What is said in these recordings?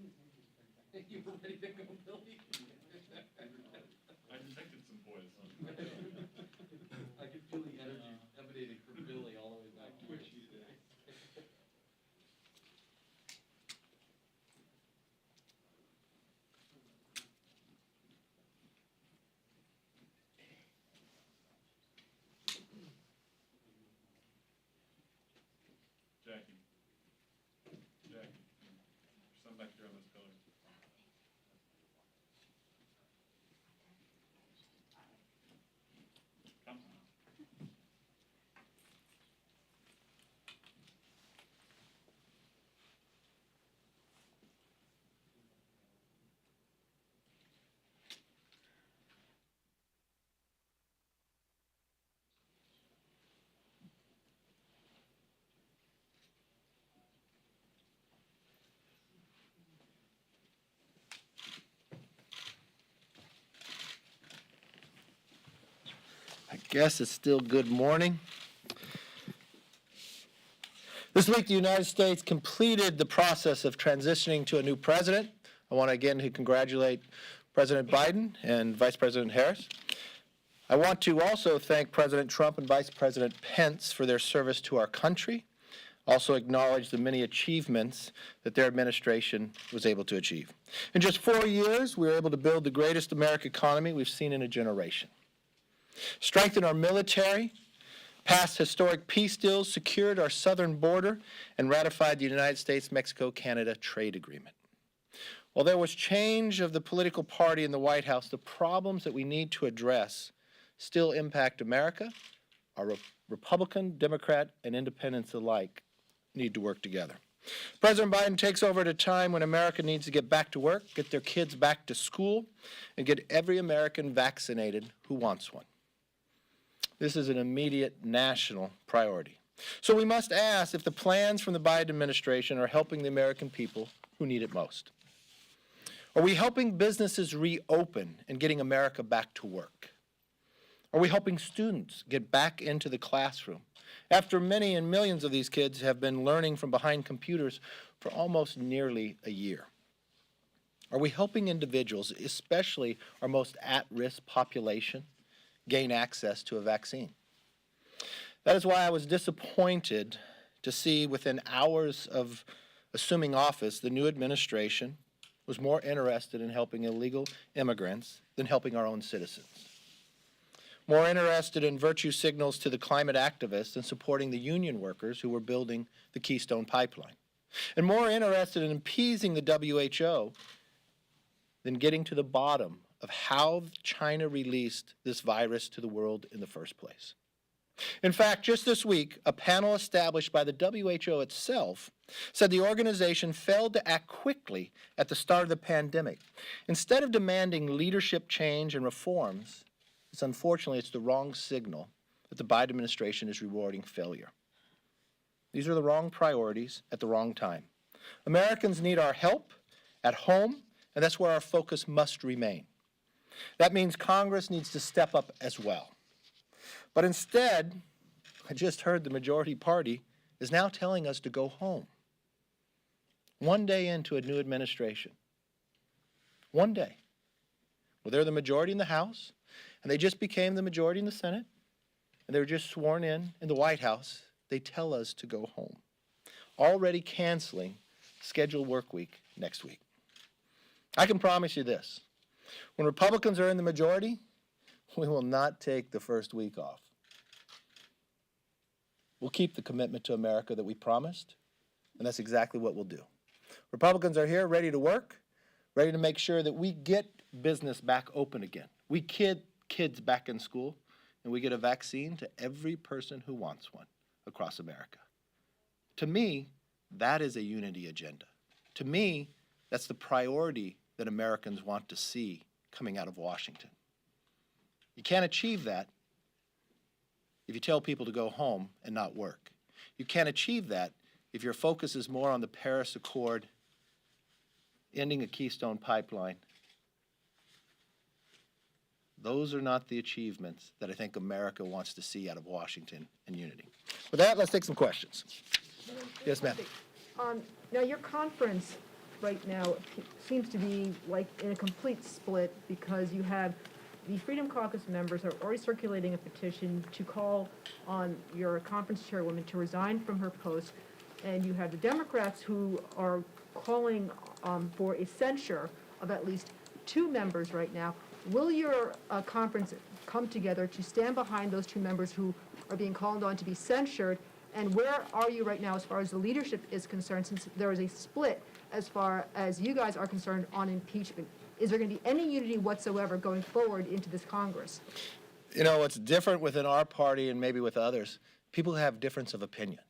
You were ready to go, Billy? I detected some boys. I could feel the energy emanating from Billy all the way back to Which you. he did. Jackie. Jackie. There's some back here on this pillar. Come on. I guess it's still good morning. This week, the United States completed the process of transitioning to a new president. I want to again congratulate President Biden and Vice President Harris. I want to also thank President Trump and Vice President Pence for their service to our country. Also acknowledge the many achievements that their administration was able to achieve. In just 4 years, we were able to build the greatest American economy we've seen in a generation. Strengthen our military, passed historic peace deals, secured our southern border, and ratified the United States-Mexico-Canada trade agreement. While there was change of the political party in the White House, the problems that we need to address still impact America. Our Republican, Democrat, and independents alike need to work together. President Biden takes over at a time when America needs to get back to work, get their kids back to school, and get every American vaccinated who wants one. This is an immediate national priority. So we must ask if the plans from the Biden administration are helping the American people who need it most. Are we helping businesses reopen and getting America back to work? Are we helping students get back into the classroom after many and millions of these kids have been learning from behind computers for almost nearly a year? Are we helping individuals, especially our most at-risk population, gain access to a vaccine? That is why I was disappointed to see within hours of assuming office, the new administration was more interested in helping illegal immigrants than helping our own citizens. More interested in virtue signals to the climate activists than supporting the union workers who were building the Keystone Pipeline. And more interested in appeasing the WHO than getting to the bottom of how China released this virus to the world in the first place. In fact, just this week, a panel established by the WHO itself said the organization failed to act quickly at the start of the pandemic. Instead of demanding leadership change and reforms, unfortunately, it's the wrong signal that the Biden administration is rewarding failure. These are the wrong priorities at the wrong time. Americans need our help at home, and that's where our focus must remain. That means Congress needs to step up as well. But instead, I just heard the majority party is now telling us to go home. One day into a new administration. One day. Well, they're the majority in the House, and they just became the majority in the Senate, and they were just sworn in the White House. They tell us to go home. Already canceling scheduled work week next week. I can promise you this. When Republicans are in the majority, we will not take the first week off. We'll keep the commitment to America that we promised, and that's exactly what we'll do. Republicans are here ready to work, ready to make sure that we get business back open again. We get kids back in school, and we get a vaccine to every person who wants one across America. To me, that is a unity agenda. To me, that's the priority that Americans want to see coming out of Washington. You can't achieve that if you tell people to go home and not work. You can't achieve that if your focus is more on the Paris Accord, ending a Keystone Pipeline. Those are not the achievements that I think America wants to see out of Washington and unity. With that, let's take some questions. Yes, ma'am. Now, your conference right now seems to be like in a complete split, because you have the Freedom Caucus members are already circulating a petition to call on your conference chairwoman to resign from her post, and you have the Democrats who are calling for a censure of at least 2 members right now. Will your conference come together to stand behind those 2 members who are being called on to be censured? And where are you right now as far as the leadership is concerned, since there is a split as far as you guys are concerned on impeachment? Is there going to be any unity whatsoever going forward into this Congress? You know, what's different within our party and maybe with others, people have difference of opinion.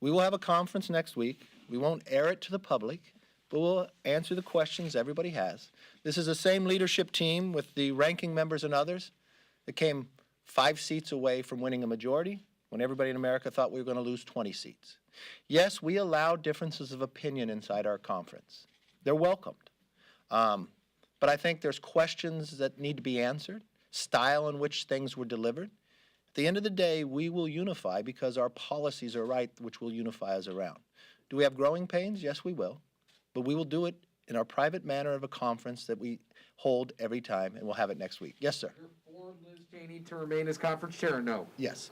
We will have a conference next week. We won't air it to the public, but we'll answer the questions everybody has. This is the same leadership team with the ranking members and others that came 5 seats away from winning a majority when everybody in America thought we were going to lose 20 seats. Yes, we allow differences of opinion inside our conference. They're welcomed. But I think there's questions that need to be answered, style in which things were delivered. At the end of the day, we will unify because our policies are right, which will unify us around. Do we have growing pains? Yes, we will. But we will do it in our private manner of a conference that we hold every time, and we'll have it next week. Yes, sir. You're for Liz Cheney to remain as conference chair or no? Yes.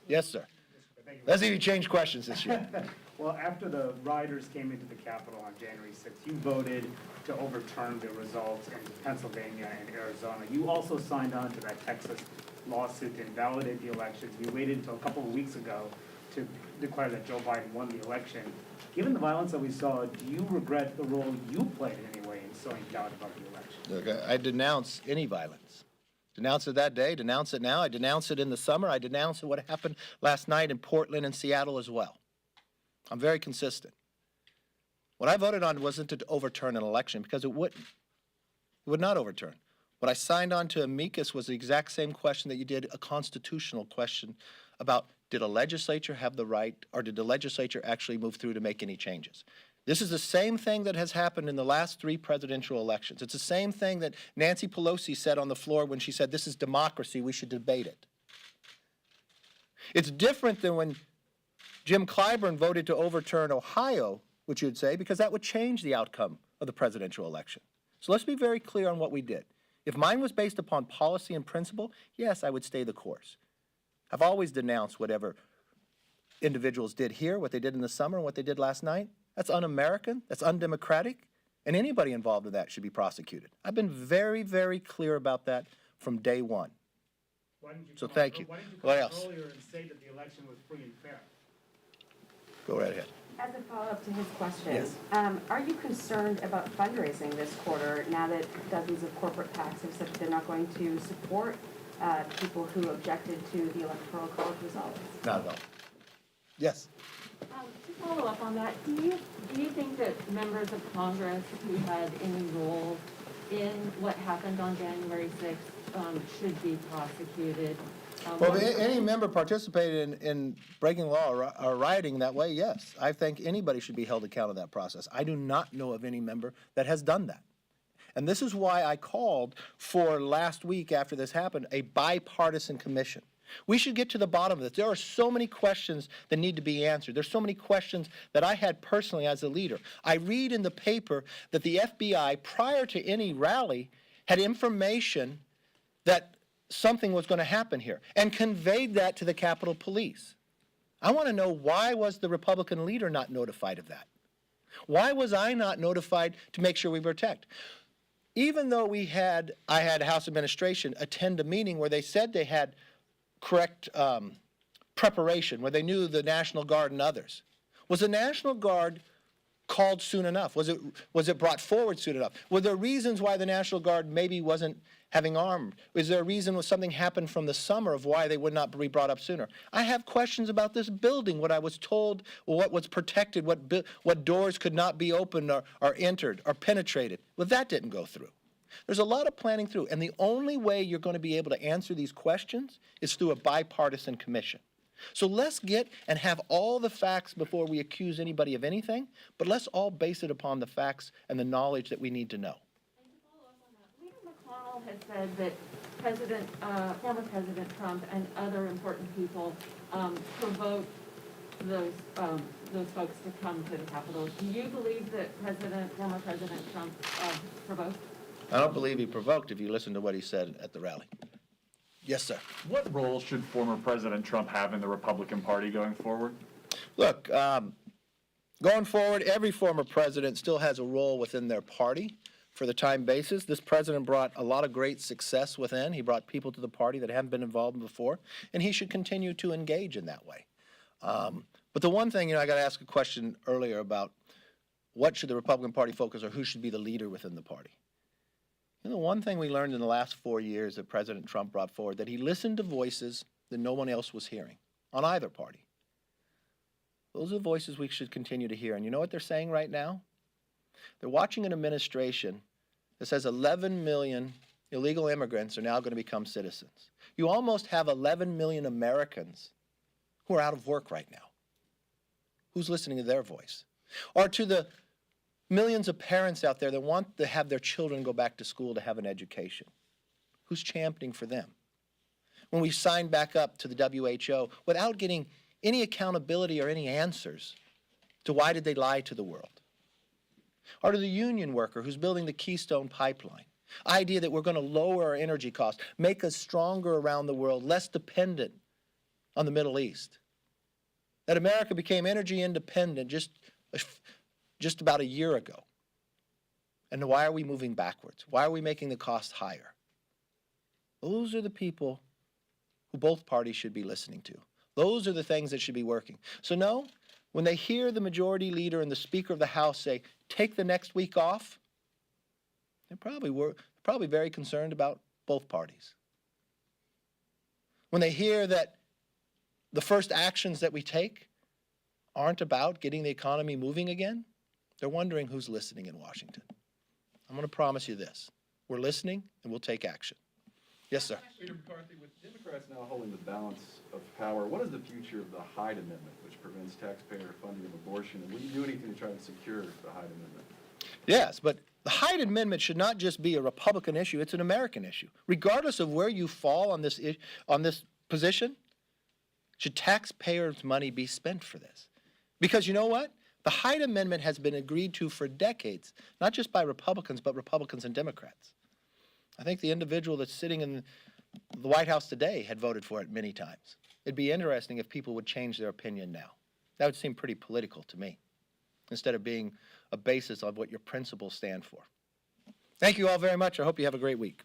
Yes, sir. Let's see if you change questions this year. Well, after the rioters came into the Capitol on January 6th, you voted to overturn the results in Pennsylvania and Arizona. You also signed on to that Texas lawsuit to invalidate the elections. You waited until a couple of weeks ago to declare that Joe Biden won the election. Given the violence that we saw, do you regret the role you played in any way in sowing doubt about the election? Look, I denounce any violence. Denounce it that day, denounce it now. I denounce it in the summer. I denounce what happened last night in Portland and Seattle as well. I'm very consistent. What I voted on wasn't to overturn an election, because it wouldn't. It would not overturn. What I signed on to amicus was the exact same question that you did, a constitutional question about, did a legislature have the right, or did the legislature actually move through to make any changes? This is the same thing that has happened in the last 3 presidential elections. It's the same thing that Nancy Pelosi said on the floor when she said, this is democracy, we should debate it. It's different than when Jim Clyburn voted to overturn Ohio, which you'd say, because that would change the outcome of the presidential election. So let's be very clear on what we did. If mine was based upon policy and principle, yes, I would stay the course. I've always denounced whatever individuals did here, what they did in the summer and what they did last night. That's un-American, that's undemocratic, and anybody involved in that should be prosecuted. I've been very, very clear about that from day one. So thank you. Why didn't you What come else? earlier and say that the election was free and fair? Go right ahead. As a follow-up to his question, Yes. Are you concerned about fundraising this quarter now that dozens of corporate PACs have said that they're not going to support people who objected to the Electoral College results? Not at all. Yes. To follow up on that, do you think that members of Congress who had any role in what happened on January 6th should be prosecuted? Well, if any member participated in breaking law or rioting that way, yes. I think anybody should be held accountable to that process. I do not know of any member that has done that. And this is why I called for last week after this happened, a bipartisan commission. We should get to the bottom of this. There are so many questions that need to be answered. There's so many questions that I had personally as a leader. I read in the paper that the FBI, prior to any rally, had information that something was going to happen here and conveyed that to the Capitol Police. I want to know, why was the Republican leader not notified of that? Why was I not notified to make sure we protect? Even though I had House Administration attend a meeting where they said they had correct preparation, where they knew the National Guard and others. Was the National Guard called soon enough? Was it brought forward soon enough? Were there reasons why the National Guard maybe wasn't having armed? Was there a reason when something happened from the summer of why they would not be brought up sooner? I have questions about this building, what I was told, what was protected, what doors could not be opened or entered or penetrated. Well, that didn't go through. There's a lot of planning through, and the only way you're going to be able to answer these questions is through a bipartisan commission. So let's get and have all the facts before we accuse anybody of anything, but let's all base it upon the facts and the knowledge that we need to know. And to follow up on that, Leader McConnell has said that former President Trump and other important people provoked those folks to come to the Capitol. Do you believe that former President Trump provoked? I don't believe he provoked if you listen to what he said at the rally. Yes, sir. What role should former President Trump have in the Republican Party going forward? Look, going forward, every former president still has a role within their party for the time basis. This president brought a lot of great success within. He brought people to the party that haven't been involved before, and he should continue to engage in that way. But the one thing, I got to ask a question earlier about what should the Republican Party focus or who should be the leader within the party. The one thing we learned in the last 4 years that President Trump brought forward, that he listened to voices that no one else was hearing on either party. Those are the voices we should continue to hear. And you know what they're saying right now? They're watching an administration that says 11 million illegal immigrants are now going to become citizens. You almost have 11 million Americans who are out of work right now. Who's listening to their voice? Or to the millions of parents out there that want to have their children go back to school to have an education. Who's championing for them? When we signed back up to the WHO without getting any accountability or any answers to why did they lie to the world? Or to the union worker who's building the Keystone Pipeline. Idea that we're going to lower our energy costs, make us stronger around the world, less dependent on the Middle East. That America became energy independent just about a year ago. And why are we moving backwards? Why are we making the cost higher? Those are the people who both parties should be listening to. Those are the things that should be working. So no, when they hear the majority leader and the Speaker of the House say, take the next week off, they're probably very concerned about both parties. When they hear that the first actions that we take aren't about getting the economy moving again, they're wondering who's listening in Washington. I'm going to promise you this. We're listening and we'll take action. Yes, sir. Leader McCarthy, with Democrats now holding the balance of power, what is the future of the Hyde Amendment, which prevents taxpayer funding of abortion? And will you do anything to try to secure the Hyde Amendment? Yes, but the Hyde Amendment should not just be a Republican issue, it's an American issue. Regardless of where you fall on this position, should taxpayers' money be spent for this? Because you know what? The Hyde Amendment has been agreed to for decades, not just by Republicans, but Republicans and Democrats. I think the individual that's sitting in the White House today had voted for it many times. It'd be interesting if people would change their opinion now. That would seem pretty political to me, instead of being a basis of what your principles stand for. Thank you all very much. I hope you have a great week.